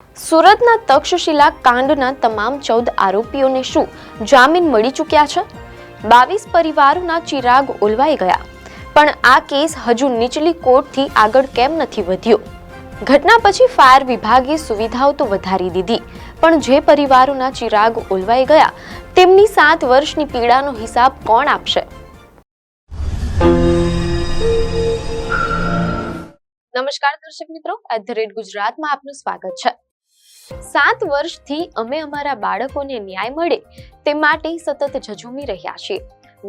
સુરતના તક્ષશિલા કાંડના તમામ 14 આરોપીઓને શું જામીન મળી ચૂક્યા છે? 22 પરિવારોના ચિરાગ ઓલવાઈ ગયા, પણ આ કેસ હજુ નીચલી કોર્ટથી આગળ કેમ નથી વધ્યો? ઘટના પછી ફાયર વિભાગે સુવિધાઓ તો વધારી દીધી, પણ જે પરિવારોના ચિરાગ ઓલવાઈ ગયા તેમની 7 વર્ષની પીડાનો હિસાબ કોણ આપશે? નમસ્કાર દર્શક મિત્રો, @ગુજરાતમાં આપનું સ્વાગત છે. 7 વર્ષથી અમે અમારા બાળકોને ન્યાય મળે તે માટે સતત ઝઝૂમી રહ્યા છીએ.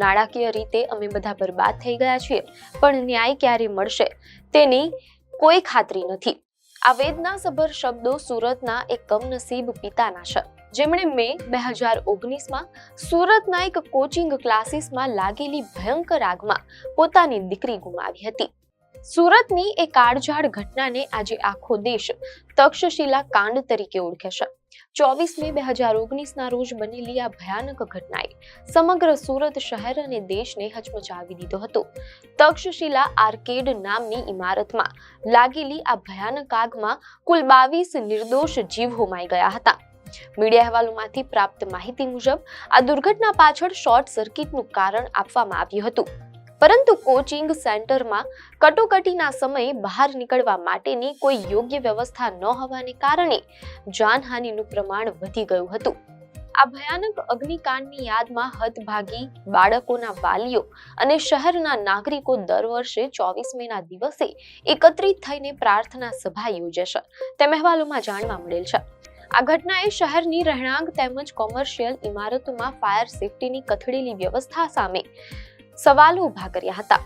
નાણાકીય રીતે અમે બધા બરબાદ થઈ ગયા છીએ, પણ ન્યાય ક્યારે મળશે તેની કોઈ ખાતરી નથી. આ વેદનાસભર શબ્દો સુરતના એક કમનસીબ પિતાના છે, જેમણે મે 2019માં સુરતના એક કોચિંગ ક્લાસીસમાં લાગેલી ભયંકર આગમાં પોતાની દીકરી ગુમાવી હતી. સુરતની એ કાળઝાળ ઘટનાને આજે આખો દેશ તક્ષશિલા કાંડ તરીકે ઓળખે છે. 24 મે 2019ના રોજ બનેલી આ ભયાનક ઘટનાએ સમગ્ર સુરત શહેર અને દેશને હચમચાવી દીધો હતો. તક્ષશિલા આર્કેડ નામની ઇમારતમાં લાગેલી આ ભયાનક આગમાં કુલ 22 નિર્દોષ જીવ હોમાઈ ગયા હતા. મીડિયા અહેવાલોમાંથી પ્રાપ્ત માહિતી મુજબ આ દુર્ઘટના પાછળ શોર્ટ સર્કિટનું કારણ આપવામાં આવ્યું હતું, પરંતુ કોચિંગ સેન્ટરમાં કટોકટીના સમયે બહાર નીકળવા માટેની કોઈ યોગ્ય વ્યવસ્થા ન હોવાને કારણે જાનહાનિનું પ્રમાણ વધી ગયું હતું. આ ભયાનક અગ્નિકાંડની યાદમાં હતભાગી બાળકોના વાલીઓ અને શહેરના નાગરિકો દર વર્ષે 24 મેના દિવસે એકત્રિત થઈને પ્રાર્થના સભા યોજે છે, તેમ અહેવાલોમાં જાણવા મળેલ છે. આ ઘટનાએ શહેરની રહેણાંક તેમજ કોમર્શિયલ ઇમારતોમાં ફાયર સેફટીની કથળેલી વ્યવસ્થા સામે સવાલો ઉભા કર્યા હતા.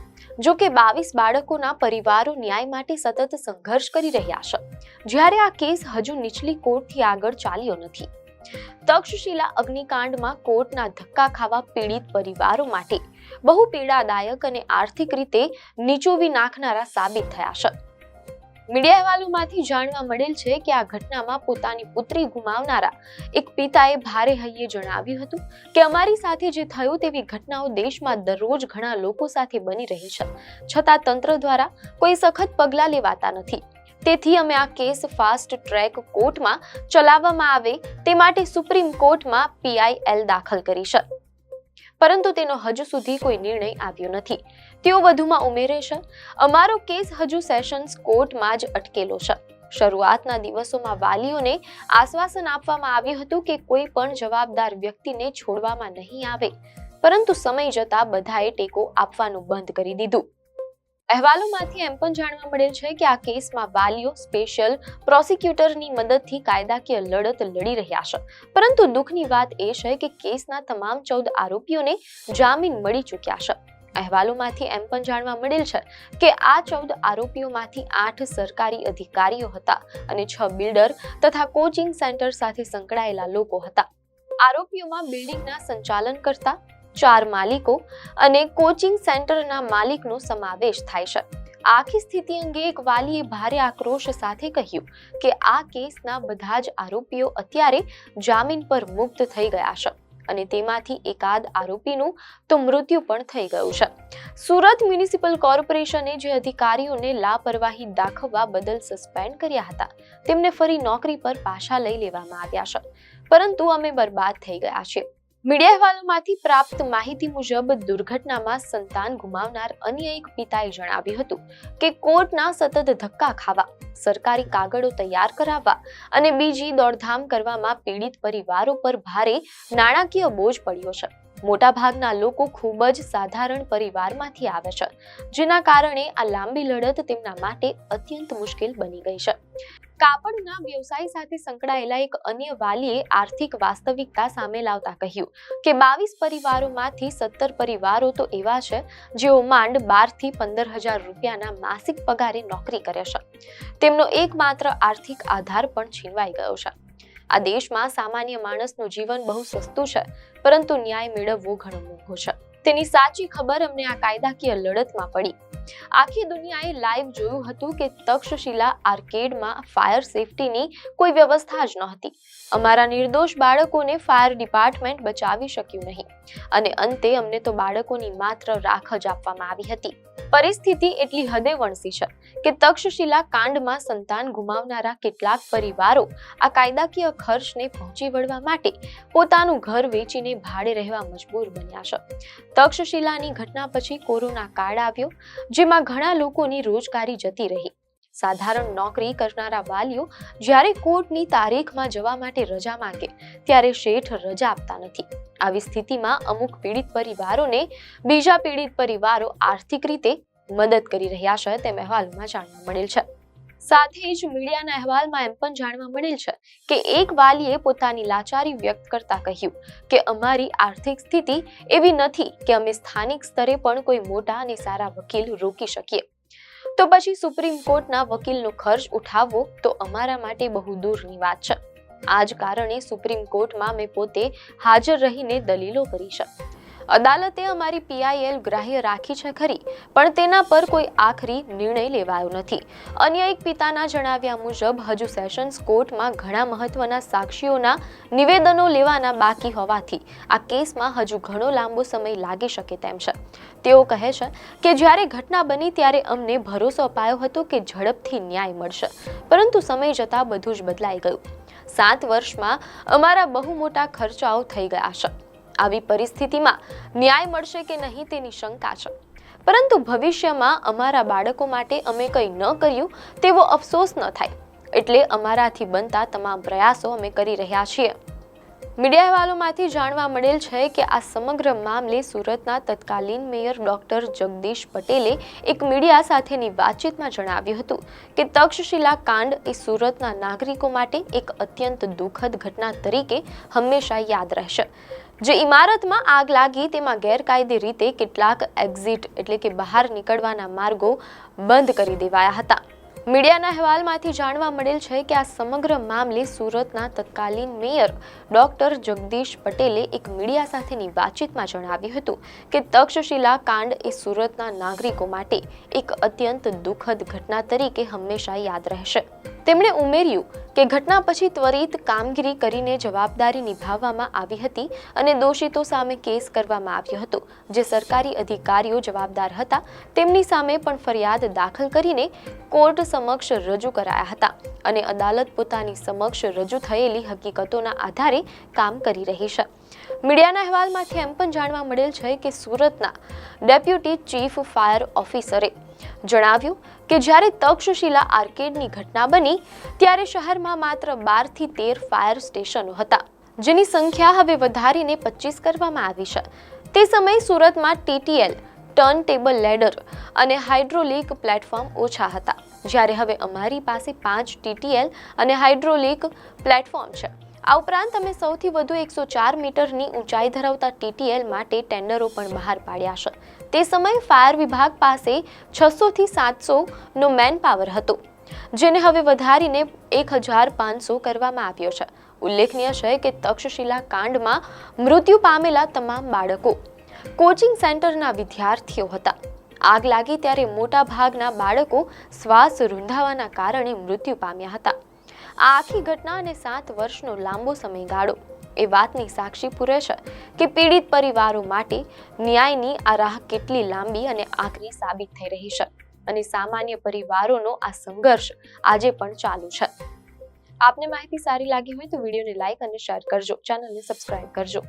જો કે 22 બાળકોના પરિવારો ન્યાય માટે સતત સંઘર્ષ કરી રહ્યા છે, જ્યારે આ કેસ હજુ નીચલી કોર્ટથી આગળ ચાલ્યો નથી. તક્ષશિલા અગ્નિકાંડમાં કોર્ટના ધક્કા ખાવા પીડિત પરિવારો માટે બહુ પીડાદાયક અને આર્થિક રીતે નીચોવી નાખનારા સાબિત થયા છે. મીડિયા અહેવાલોમાંથી જાણવા મળેલ છે કે આ ઘટનામાં પોતાની પુત્રી ગુમાવનારા એક પિતાએ ભારે હૈયે જણાવ્યું હતું કે અમારી સાથે જે થયું તેવી ઘટનાઓ દેશમાં દરરોજ ઘણા લોકો સાથે બની રહી છે, છતાં તંત્ર દ્વારા કોઈ સખત પગલાં લેવાતા નથી. તેથી અમે આ કેસ ફાસ્ટ ટ્રેક કોર્ટમાં ચલાવવામાં આવે તે માટે સુપ્રીમ કોર્ટમાં PIL દાખલ કરી છે, પરંતુ તેનો હજુ સુધી કોઈ નિર્ણય આવ્યો નથી. તેઓ વધુમાં ઉમેરે છે, અમારો કેસ હજુ સેશન્સ કોર્ટમાં જ અટકેલો છે. શરૂઆતના દિવસોમાં વાલીઓને આશ્વાસન આપવામાં આવ્યું હતું કે કોઈ પણ જવાબદાર વ્યક્તિને છોડવામાં નહીં આવે, પરંતુ સમય જતાં બધાએ ટેકો આપવાનું બંધ કરી દીધું. અહેવાલોમાંથી એમ પણ જાણવા મળેલ છે કે આ કેસમાં વાલીઓ સ્પેશિયલ પ્રોસિક્યુટરની મદદથી કાયદાકીય લડત લડી રહ્યા છે, પરંતુ દુઃખની વાત એ છે કે કેસના તમામ 14 આરોપીઓને જામીન મળી ચૂક્યા છે. અહેવાલોમાંથી એમ પણ જાણવા મળેલ છે કે આ 14 આરોપીઓમાંથી 8 સરકારી અધિકારીઓ હતા અને 6 બિલ્ડર તથા કોચિંગ સેન્ટર સાથે સંકળાયેલા લોકો હતા. આરોપીઓમાં બિલ્ડિંગના સંચાલન કરતા 4 માલિકો અને કોચિંગ સેન્ટરના માલિકનો સમાવેશ થાય છે. આખી સ્થિતિ અંગે એક વાલીએ ભારે આક્રોશ સાથે કહ્યું કે આ કેસના બધા જ આરોપીઓ અત્યારે જામીન પર મુક્ત થઈ ગયા છે અને તેમાંથી એકાદ આરોપીનું તો મૃત્યુ પણ થઈ ગયું છે. સુરત મ્યુનિસિપલ કોર્પોરેશને જે અધિકારીઓને લાપરવાહી દાખવવા બદલ સસ્પેન્ડ કર્યા હતા, તેમને ફરી નોકરી પર પાછા લઈ લેવામાં આવ્યા છે, પરંતુ અમે બરબાદ થઈ ગયા છીએ. મીડિયા અહેવાલોમાંથી પ્રાપ્ત માહિતી મુજબ દુર્ઘટનામાં સંતાન ગુમાવનાર અન્ય એક પિતાએ જણાવ્યું હતું કે કોર્ટના સતત ધક્કા ખાવા, સરકારી કાગળો તૈયાર કરાવવા અને બીજી દોડધામ કરવામાં પીડિત પરિવારો પર ભારે નાણાકીય બોજ પડ્યો છે. મોટાભાગના લોકો ખૂબ જ સાધારણ પરિવારમાંથી આવે છે, જેના કારણે આ લાંબી લડત તેમના માટે અત્યંત મુશ્કેલ બની ગઈ છે. કાપડના વ્યવસાય સાથે સંકળાયેલા એક અન્ય વાલીએ આર્થિક વાસ્તવિકતા સામે લાવતા કહ્યું કે 22 પરિવારોમાંથી 17 પરિવારો તો એવા છે જેઓ માંડ 12 થી 15,000 રૂપિયાના માસિક પગારે નોકરી કરે છે. તેમનો એકમાત્ર આર્થિક આધાર પણ છીનવાઈ ગયો છે. આ દેશમાં સામાન્ય માણસનું જીવન બહુ સસ્તું છે, પરંતુ ન્યાય મેળવવો ઘણો મોંઘો છે. તેની સાચી ખબર અમને આ કાયદાકીય લડતમાં પડી. આખી દુનિયાએ લાઈવ જોયું હતું કે તક્ષશિલા આર્કેડમાં ફાયર સેફટીની કોઈ વ્યવસ્થા જ નહોતી. અમારા નિર્દોષ બાળકોને ફાયર ડિપાર્ટમેન્ટ બચાવી શક્યું નહીં અને અંતે અમને તો બાળકોની માત્ર રાખ જ આપવામાં આવી હતી. પરિસ્થિતિ એટલી હદે વણસી છે કે તક્ષશિલા કાંડમાં સંતાન ગુમાવનારા કેટલાક પરિવારો આ કાયદાકીય ખર્ચને પહોંચી વળવા માટે પોતાનું ઘર વેચીને ભાડે રહેવા મજબૂર બન્યા છે. તક્ષશિલાની ઘટના પછી કોરોના કાળ આવ્યો, જેમાં ઘણા લોકોની રોજગારી જતી રહી. સાધારણ નોકરી કરનારા વાલીઓ જ્યારે કોર્ટની તારીખમાં જવા માટે રજા માંગે ત્યારે શેઠ રજા આપતા નથી. આવી સ્થિતિમાં અમુક પીડિત પરિવારોને બીજા પીડિત પરિવારો આર્થિક રીતે મદદ કરી રહ્યા છે તેમ અહેવાલોમાં જાણવા મળેલ છે. સાથે જ મીડિયાના અહેવાલમાં એમ પણ જાણવા મળેલ છે કે એક વાલીએ પોતાની લાચારી વ્યક્ત કરતા કહ્યું કે અમારી આર્થિક સ્થિતિ એવી નથી કે અમે સ્થાનિક સ્તરે પણ કોઈ મોટા અને સારા વકીલ રોકી શકીએ. તો પછી સુપ્રીમ કોર્ટના વકીલનો ખર્ચ ઉઠાવવો તો અમારા માટે બહુ દૂરની વાત છે. આ જ કારણે સુપ્રીમ કોર્ટમાં મેં પોતે હાજર રહીને દલીલો કરી છે. અદાલતે અમારી PIL ગ્રાહ્ય રાખી છે ખરી, પણ તેના પર કોઈ આખરી નિર્ણય લેવાયો નથી. અન્ય એક પિતાના જણાવ્યા મુજબ હજુ સેશન્સ કોર્ટમાં ઘણા મહત્વના સાક્ષીઓના નિવેદનો લેવાના બાકી હોવાથી આ કેસમાં હજુ ઘણો લાંબો સમય લાગી શકે તેમ છે. તેઓ કહે છે કે જ્યારે ઘટના બની ત્યારે અમને ભરોસો અપાયો હતો કે ઝડપથી ન્યાય મળશે, પરંતુ સમય જતાં બધું જ બદલાઈ ગયું. 7 વર્ષમાં અમારા બહુ મોટા ખર્ચાઓ થઈ ગયા છે. આવી પરિસ્થિતિમાં ન્યાય મળશે કે નહીં તેની શંકા છે, પરંતુ ભવિષ્યમાં અમારા બાળકો માટે અમે કંઈ ન કર્યું તેવો અફસોસ ન થાય, એટલે અમારાથી બનતા તમામ પ્રયાસો અમે કરી રહ્યા છીએ. મીડિયા અહેવાલોમાંથી જાણવા મળેલ છે કે આ સમગ્ર મામલે સુરતના તત્કાલીન મેયર ડોક્ટર જગદીશ પટેલે એક મીડિયા સાથેની વાતચીતમાં જણાવ્યું હતું કે તક્ષશિલા કાંડ એ સુરતના નાગરિકો માટે એક અત્યંત દુઃખદ ઘટના તરીકે હંમેશા યાદ રહેશે. જે ઇમારતમાં આગ લાગી તેમાં ગેરકાયદે રીતે કેટલાક એક્ઝિટ એટલે કે બહાર નીકળવાના માર્ગો બંધ કરી દેવાયા હતા. મીડિયાના અહેવાલમાંથી જાણવા મળેલ છે કે આ સમગ્ર મામલે સુરતના તત્કાલીન મેયર ડોક્ટર જગદીશ પટેલે એક મીડિયા સાથેની વાતચીતમાં જણાવ્યું હતું કે તક્ષશિલા કાંડ એ સુરતના નાગરિકો માટે એક અત્યંત દુઃખદ ઘટના તરીકે હંમેશા યાદ રહેશે. તેમણે ઉમેર્યું કે ઘટના પછી ત્વરિત કામગીરી કરીને જવાબદારી નિભાવવામાં આવી હતી અને દોષિતો સામે કેસ કરવામાં આવ્યો હતો. જે સરકારી અધિકારીઓ જવાબદાર હતા તેમની સામે પણ ફરિયાદ દાખલ કરીને કોર્ટ સમક્ષ રજૂ કરાયા હતા અને અદાલત પોતાની સમક્ષ રજૂ થયેલી હકીકતોના આધારે કામ કરી રહી છે. મીડિયાના અહેવાલમાંથી એમ પણ જાણવા મળેલ છે કે સુરતના ડેપ્યુટી ચીફ ફાયર ઓફિસરે જણાવ્યું કે જ્યારે તક્ષશિલા આર્કેડની ઘટના બની ત્યારે શહેરમાં માત્ર 12 થી 13 ફાયર સ્ટેશનો હતા, જેની સંખ્યા હવે વધારીને 25 કરવામાં આવી છે. તે સમયે સુરતમાં TTL ટર્ન ટેબલ લેડર અને હાઇડ્રોલિક પ્લેટફોર્મ ઓછા હતા, જ્યારે હવે અમારી પાસે 5 TTL અને હાઇડ્રોલિક પ્લેટફોર્મ છે. આ ઉપરાંત અમે સૌથી વધુ 104 મીટરની ઊંચાઈ ધરાવતા TTL માટે ટેન્ડરો પણ બહાર પાડ્યા છે. તે સમયે ફાયર વિભાગ પાસે 600 થી 700 નો મેન પાવર હતો, જેને હવે વધારીને 1500 કરવામાં આવ્યો છે. ઉલ્લેખનીય છે કે તક્ષશિલા કાંડમાં મૃત્યુ પામેલા તમામ બાળકો કોચિંગ સેન્ટરના વિદ્યાર્થીઓ હતા. આગ લાગી ત્યારે મોટા ભાગના બાળકો શ્વાસ રૂંધાવાના કારણે મૃત્યુ પામ્યા હતા. આ આખી ઘટના અને 7 વર્ષનો લાંબો સમયગાળો એ વાતની સાક્ષી પૂરે છે કે પીડિત પરિવારો માટે ન્યાયની આ રાહ કેટલી લાંબી અને આકરી સાબિત થઈ રહી છે અને સામાન્ય પરિવારોનો આ સંઘર્ષ આજે પણ ચાલુ છે. આપને માહિતી સારી લાગી હોય તો વિડીયોને લાઈક અને શેર કરજો, ચેનલને સબસ્ક્રાઇબ કરજો.